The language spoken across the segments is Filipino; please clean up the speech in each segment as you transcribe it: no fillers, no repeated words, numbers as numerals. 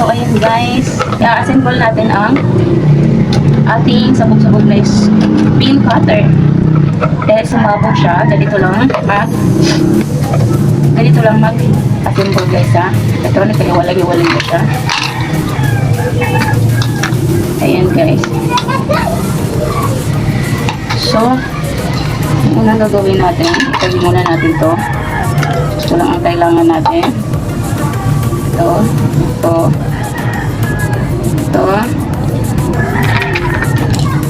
So, ayun guys. I-assemble natin ang ating sabog-sabog na pin cutter. Dahil sumabog siya, ganito lang mag-assemble guys ha. Ito, nagkaliwalag-iwalag na siya. Ayan guys. So, unang gagawin natin, itabi muna natin to. Ito lang ang kailangan natin. Ito.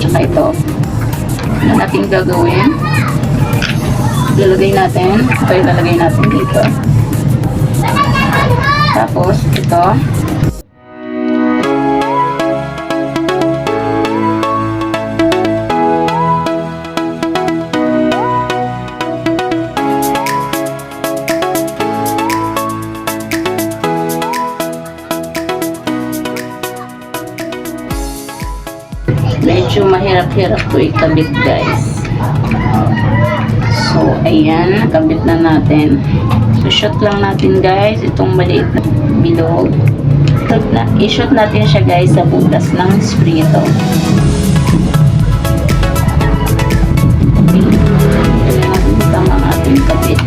Tsaka ito. Ano natin gagawin? Ilalagay natin. Ito ilalagay natin dito. Tapos, ito. Medyo mahirap-hirap to ikabit guys. So, ayan. Nakabit na natin. So, shoot lang natin guys. Itong maliit na bilog. I-shoot natin siya guys sa butas ng spring ito. Okay. Ito natin tama ang ating kabit.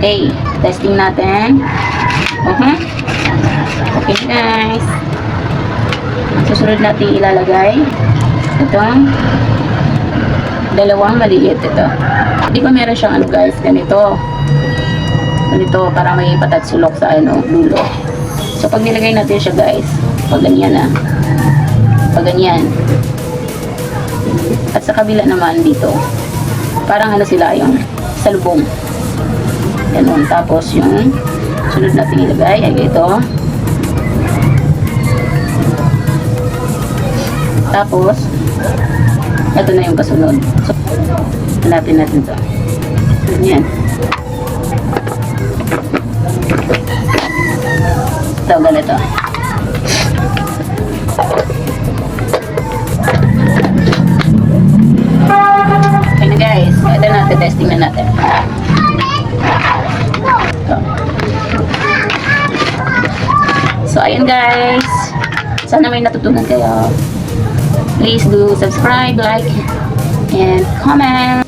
Okay, testing natin. Okay guys. Susunod natin ilalagay itong dalawang maliit ito. Di ba meron siyang ano guys, ganito para may patatsulok sa dulo. So pag nilagay natin siya guys, pag ganyan pag ganyan, at sa kabila naman dito, parang sila yung salubong. Ganun. Tapos yung sunod natin ilagay ay ito. Tapos ito na yung kasunod. So, hanapin natin ito. Ganyan. Ito, ganito. Okay na guys. Ito natin, testing na natin. So, ayun guys. Sana may natutunan kayo. Please do subscribe, like, and comment.